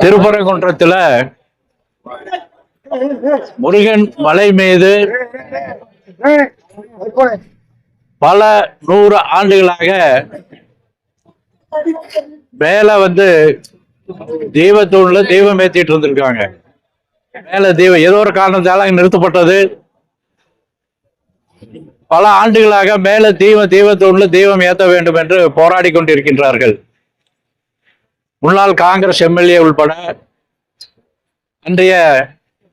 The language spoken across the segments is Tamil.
திருப்பரங்குன்றத்துல முருகன் மலை மீது பல 100 ஆண்டுகளாக மேல தெய்வத்தூண்ல தெய்வம் ஏத்திட்டு இருந்திருக்காங்க. மேல தெய்வம் ஏதோ ஒரு காரணத்தால நிறுத்தப்பட்டது. பல ஆண்டுகளாக மேல தெய்வத்தூண்ல தெய்வம் ஏற்ற வேண்டும் என்று போராடி கொண்டிருக்கின்றார்கள். முன்னாள் காங்கிரஸ் எம்எல்ஏ உள்பட அன்றைய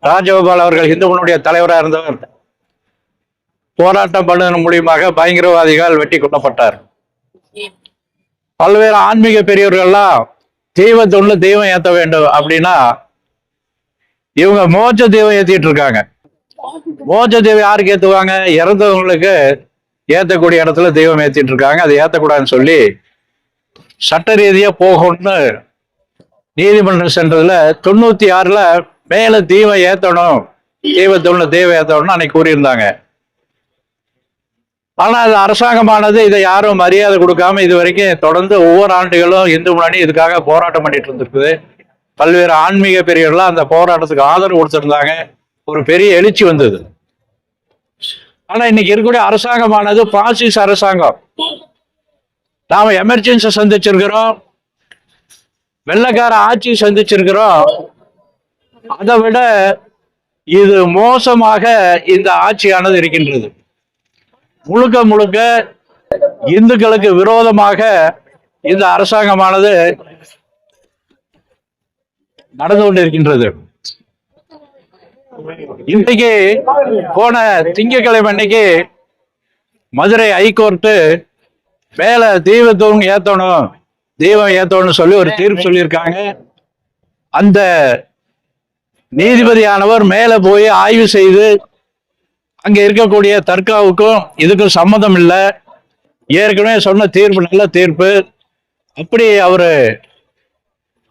ராஜகோபால் அவர்கள் இந்து முன்னுடைய தலைவராக இருந்தவர் போராட்டம் பண்ணுவதன் மூலியமாக பயங்கரவாதிகள் வெட்டி கொல்லப்பட்டார். பல்வேறு ஆன்மீக பெரியவர்கள்லாம் தெய்வத்தொன்னு தெய்வம் ஏற்ற வேண்டும் அப்படின்னா இவங்க மோட்ச தெய்வம் ஏத்திட்டு இருக்காங்க. மோட்ச தெய்வம் யாருக்கு ஏத்துவாங்க? இறந்தவங்களுக்கு ஏத்தக்கூடிய இடத்துல தெய்வம் ஏத்திட்டு இருக்காங்க. அதை ஏத்தக்கூடாதுன்னு சொல்லி சட்ட ரீதியா போகணும்னு நீதிமன்றம் சென்றதுல 96ல மேல தெய்வம் ஏத்தணும், தெய்வத்தொன்னு தெய்வம் ஏத்தணும்னு அன்னைக்கு கூறியிருந்தாங்க. ஆனா அது அரசாங்கமானது இதை யாரும் மரியாதை கொடுக்காம இது வரைக்கும் தொடர்ந்து ஒவ்வொரு ஆண்டுகளும் இந்து முன்னணி இதுக்காக போராட்டம் பண்ணிட்டு இருந்திருக்குது. பல்வேறு ஆன்மீக பெரியவர்கள்லாம் அந்த போராட்டத்துக்கு ஆதரவு கொடுத்திருந்தாங்க. ஒரு பெரிய எழுச்சி வந்தது. ஆனா இன்னைக்கு இருக்கக்கூடிய அரசாங்கமானது பாசிச அரசாங்கம். நாம எமர்ஜென்சி சந்திச்சிருக்கிறோம், வெள்ளக்கார ஆட்சி சந்திச்சிருக்கிறோம். அதை விட இது மோசமாக இந்த ஆட்சியானது இருக்கின்றது. முழுக்க முழுக்க இந்துக்களுக்கு விரோதமாக இந்த அரசாங்கமானது நடந்து கொண்டிருக்கின்றது. இன்றைக்கு போன திங்கட்கிழமை அன்னைக்கு மதுரை ஹைகோர்ட்டு மேல தெய்வத்தூண் ஏத்தணும், தெய்வம் ஏத்தணும்னு சொல்லி ஒரு தீர்ப்பு சொல்லியிருக்காங்க. அந்த நீதிபதியானவர் மேல போய் ஆய்வு செய்து அங்க இருக்கக்கூடிய தர்காவுக்கும் இதுக்கும் சம்மதம் இல்லை, ஏற்கனவே சொன்ன தீர்ப்பு நல்ல தீர்ப்பு,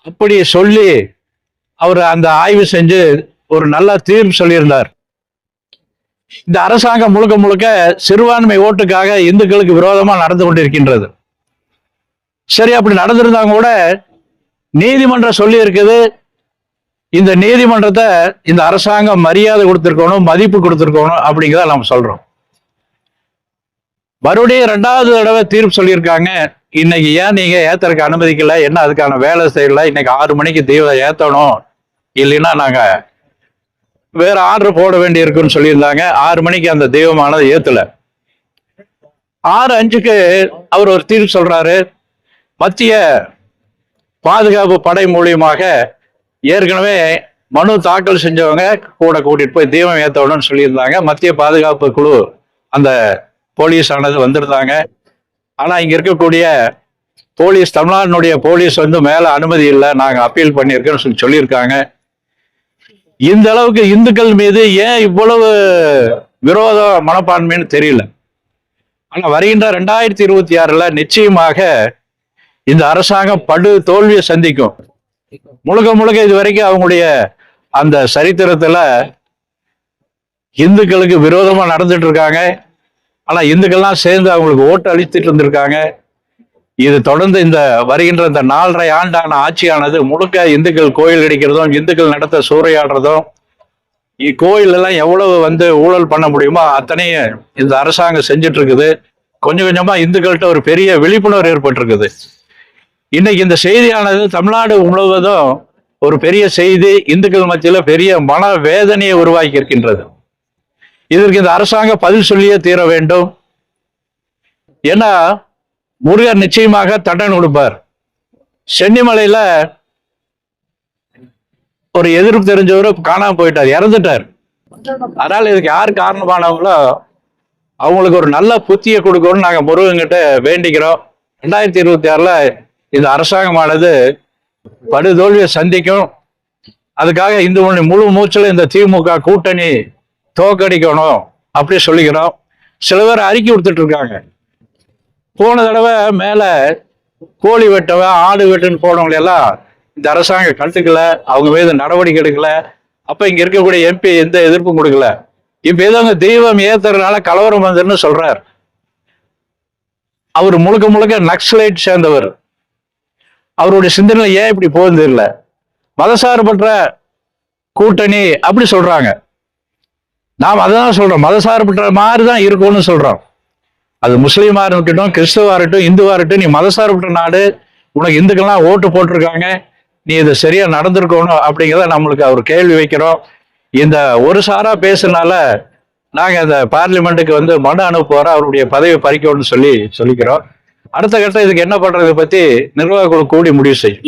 அப்படி சொல்லி அவர் அந்த ஆய்வு செஞ்சு ஒரு நல்ல தீர்ப்பு சொல்லியிருந்தார். இந்த அரசாங்கம் முழுக்க முழுக்க சிறுபான்மை ஓட்டுக்காக இந்துக்களுக்கு விரோதமா நடந்து கொண்டிருக்கின்றது. சரி, அப்படி நடந்திருந்தாங்க கூட நீதிமன்றம் சொல்லி இருக்குது, இந்த நீதிமன்றத்தை இந்த அரசாங்கம் மரியாதை கொடுத்திருக்கணும், மதிப்பு கொடுத்திருக்கணும் அப்படிங்கிறத நம்ம சொல்றோம். மறுபடியும் 2வது தடவை தீர்ப்பு சொல்லியிருக்காங்க. இன்னைக்கு ஏன் நீங்க ஏத்தறதுக்கு அனுமதிக்கல, என்ன அதுக்கான வேலை செய்யல, இன்னைக்கு 6 மணிக்கு தெய்வம் ஏத்தணும், இல்லைன்னா நாங்க வேற ஆர்டர் போட வேண்டி இருக்குன்னு சொல்லியிருந்தாங்க. 6 மணிக்கு அந்த தெய்வமானது ஏத்தல. 6:05க்கு அவர் ஒரு தீர்ப்பு சொல்றாரு. மத்திய பாதுகாப்பு படை மூலியமாக ஏற்கனவே மனு தாக்கல் செஞ்சவங்க கூட கூட்டிட்டு போய் தெய்வம் ஏத்தணும்னு சொல்லியிருந்தாங்க. மத்திய பாதுகாப்பு குழு அந்த போலீஸ் ஆனது வந்திருந்தாங்க. ஆனா இங்க இருக்கக்கூடிய போலீஸ், தமிழ்நாட்டினுடைய போலீஸ் மேல அனுமதி இல்லை, நாங்க அப்பீல் பண்ணியிருக்கோம்னு சொல்லியிருக்காங்க. இந்த அளவுக்கு இந்துக்கள் மீது ஏன் இவ்வளவு விரோத மனப்பான்மைன்னு தெரியல. ஆனா வருகின்ற 2026ல நிச்சயமாக இந்த அரசாங்கம் படு தோல்வியை சந்திக்கும். முழுக்க முழுக்க இது வரைக்கும் அவங்களுடைய அந்த சரித்திரத்துல இந்துக்களுக்கு விரோதமா நடந்துட்டு இருக்காங்க. ஆனா இந்துக்கள்லாம் சேர்ந்து அவங்களுக்கு ஓட்டு அளித்துட்டு இருந்திருக்காங்க. இது தொடர்ந்து இந்த வருகின்ற இந்த 4.5 ஆண்டான ஆட்சியானது முழுக்க இந்துக்கள் கோயில் அடிக்கிறதும், இந்துக்கள் நடத்த சூறையாடுறதும், இக்கோயில் எல்லாம் எவ்வளவு ஊழல் பண்ண முடியுமோ அத்தனையும் இந்த அரசாங்கம் செஞ்சுட்டு இருக்குது. கொஞ்சம் கொஞ்சமா இந்துக்கள்கிட்ட ஒரு பெரிய விழிப்புணர்வு ஏற்பட்டிருக்குது. இன்னைக்கு இந்த செய்தியானது தமிழ்நாடு முழுவதும் ஒரு பெரிய செய்தி, இந்துக்கள் மத்தியில பெரிய மன வேதனையை உருவாக்கி இருக்கின்றது. இதற்கு இந்த அரசாங்கம் பதில் சொல்லியே தீர வேண்டும். ஏன்னா முருகர் நிச்சயமாக தண்டனை கொடுப்பார். சென்னிமலையில ஒரு எதிர்ப்பு தெரிஞ்சவரு காணாம போயிட்டார், இறந்துட்டார். அதனால இதுக்கு யார் காரணமானவங்களோ அவங்களுக்கு ஒரு நல்ல புத்தியை கொடுக்கணும்னு நாங்க முருகன்கிட்ட வேண்டிக்கிறோம். 2026ல இந்த அரசாங்கமானது படுதோல்வியை சந்திக்கும். அதுக்காக இந்து முன்னணி முழு மூச்சில் இந்த திமுக கூட்டணி தோக்கடிக்கணும் அப்படி சொல்லிக்கிறோம். சில பேர் அறிக்கை கொடுத்துட்டு இருக்காங்க. போன தடவை மேல கோழி வெட்டவன், ஆடு வெட்டுன்னு போனவங்க எல்லாம் இந்த அரசாங்கம் கண்டுக்கல, அவங்க மீது நடவடிக்கை எடுக்கல. அப்ப இங்க இருக்கக்கூடிய எம்பி எந்த எதிர்ப்பும் கொடுக்கல. இப்ப ஏதோ அங்க தெய்வம் ஏத்துறதுனால கலவரம் வந்துன்னு சொல்றார். அவர் முழுக்க முழுக்க நக்சலைட் சேர்ந்தவர். அவருடைய சிந்தனை ஏன் இப்படி போகுது இல்லை, மதசார்பற்ற கூட்டணி அப்படி சொல்றாங்க. நாம் அதான் சொல்றோம், மதசார்பற்ற மாதிரி தான் இருக்கும்னு சொல்றோம். அது முஸ்லீமா இருக்கட்டும், கிறிஸ்துவா இருக்கட்டும், இந்துவா இருக்கட்டும், நீ மதசார்பற்ற நாடு, உனக்கு இந்துக்கள்லாம் ஓட்டு போட்டிருக்காங்க, நீ இதை சரியா நடந்திருக்கணும் அப்படிங்கிறத நம்மளுக்கு அவர் கேள்வி வைக்கிறோம். இந்த ஒரு சாரா பேசுனால நாங்க இந்த பார்லிமெண்ட்டுக்கு வந்து மனு அனுப்புவோம், அவருடைய பதவி பறிக்கணும்னு சொல்லிக்கிறோம். அடுத்த கட்டம் இதுக்கு என்ன பண்றதை பத்தி நிர்வாக குழு கூடி முடிவு செய்யும்.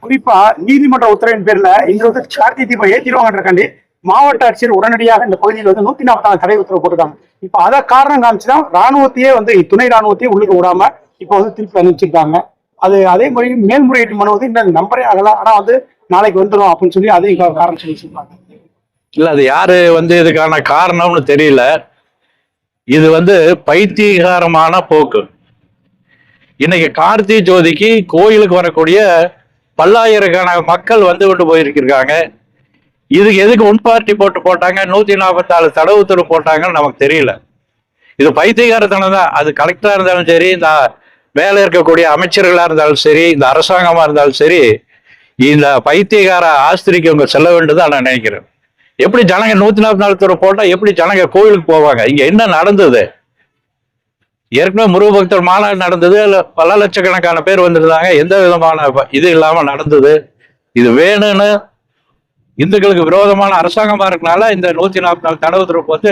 குறிப்பா நீதிமன்ற உத்தரவின் பேர்ல இங்க வந்து கார்த்திகை தீபம் ஏற்றிடுவாங்கன்றக்காண்டி மாவட்ட ஆட்சியர் உடனடியாக இந்த பகுதியில் வந்து 144 தடை உத்தரவு போட்டுருக்காங்க. இப்ப அதை காரணம் காமிச்சுதான் ராணுவத்தையே வந்து துணை ராணுவத்தையே உள்ளுக்கு விடாம இப்ப வந்து திருப்பி அனுப்பிச்சிருக்காங்க. அது அதே மாதிரி மேல்முறையீட்டு மனு வந்து இன்னும் நம்பரே ஆகலாம், ஆனா வந்து நாளைக்கு வந்துடும் அப்படின்னு சொல்லி அதையும் காரணம் சொல்லி சொல்றாங்க. இல்ல, அது யாரு வந்து இதுக்கான காரணம்னு தெரியல. இது வந்து பைத்தியகாரமான போக்கு. இன்னைக்கு கார்த்திகை ஜோதிக்கு கோயிலுக்கு வரக்கூடிய பல்லாயிரக்கணக்கான மக்கள் வந்து விட்டு போயிருக்காங்க. இதுக்கு எதுக்கு ஒன் பார்ட்டி போட்டாங்க, 144 தடை உத்தரவு போட்டாங்கன்னு நமக்கு தெரியல. இது பைத்தியகாரத்தனம் தான். அது கலெக்டரா இருந்தாலும் சரி, இந்த வேலை இருக்கக்கூடிய அமைச்சர்களா இருந்தாலும் சரி, இந்த அரசாங்கமா இருந்தாலும் சரி, இந்த பைத்தியகார ஆஸ்திரிக்கு அவங்க செல்ல வேண்டியதான் நான் நினைக்கிறேன். எப்படி ஜனங்க 144 தடவை போட்டா எப்படி ஜனங்க கோயிலுக்கு போவாங்க? இங்க என்ன நடந்தது? ஏற்கனவே முருக பக்தர் மாநாடு நடந்தது, பல லட்சக்கணக்கான பேர் வந்திருந்தாங்க, எந்த விதமான இது இல்லாம நடந்தது. இது வேணும்னு இந்துக்களுக்கு விரோதமான அரசாங்கமா இருக்கனால இந்த 144 தடை உத்தரவு போட்டு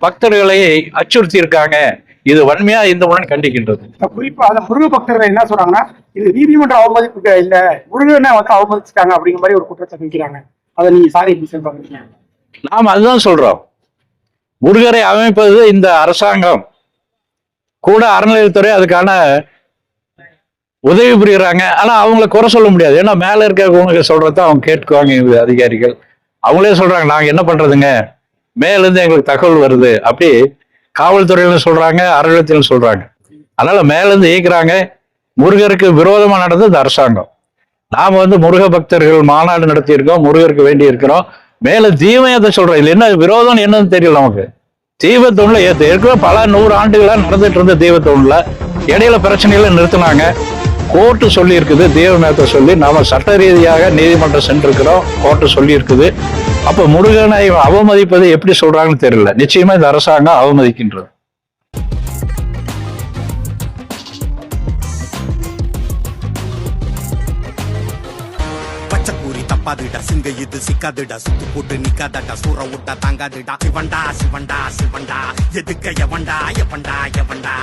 பக்தர்களை அச்சுறுத்தி இருக்காங்க. இது வன்மையா இந்துவுடன் கண்டிக்கின்றது. குறிப்பா அந்த முருக பக்தர்கள் என்ன சொல்றாங்கன்னா, இது நீதிமன்ற அவமதிப்பு இல்ல, முருகனை வந்து அவமதிச்சுட்டாங்க அப்படிங்கிற மாதிரி ஒரு குற்றச்சாட்டு வைக்கிறாங்க. அதை நீங்க சாரி பாக்குறீங்க? நாம் அதுதான் சொல்றோம். முருகரை அமைப்பது இந்த அரசாங்கம், கூட அறநிலையத்துறை அதுக்கான உதவி புரியுறாங்க. ஆனா அவங்கள குறை சொல்ல முடியாது. ஏன்னா மேல இருக்கிறவங்க சொல்றத அவங்க கேட்டுக்குவாங்க. அதிகாரிகள் அவங்களே சொல்றாங்க, நாங்க என்ன பண்றதுங்க, மேல இருந்து எங்களுக்கு தகவல் வருது, அப்படி காவல்துறையில சொல்றாங்க, அறநிலையத்திலும் சொல்றாங்க. அதனால மேல இருந்து இயக்குறாங்க. முருகருக்கு விரோதமா நடந்தது இந்த அரசாங்கம். நாம வந்து முருக பக்தர்கள் மாநாடு நடத்தி இருக்கோம், முருகருக்கு வேண்டி இருக்கிறோம். மேல தீபத்தை சொல்றோம். இதுல என்ன விரோதம் என்னன்னு தெரியல நமக்கு. தீபத்தொன்னுல ஏற்கனவே பல 100 ஆண்டுகளா நடந்துட்டு இருந்த தீபத்தொன்னுல இடையில பிரச்சனைகளை நிறுத்தினாங்க. கோர்ட்டு சொல்லி இருக்குது, தீபமேத்த சொல்லி நாம சட்ட ரீதியாக நீதிமன்றம் சென்றிருக்கிறோம், கோர்ட்டு சொல்லி இருக்குது. அப்ப முருகனை அவமதிப்பது எப்படி சொல்றாங்கன்னு தெரியல. நிச்சயமா இந்த அரசாங்கம் அவமதிக்கின்றது. தப்பாதுடா சிங்க இது சிக்காதுடா, சுத்து போட்டு நிக்காதடா, சூற விட்டா தாங்காதுடா. சிவண்டா சிவண்டா சிவண்டா, எதுக்க எவண்டா எவண்டா எவண்டா.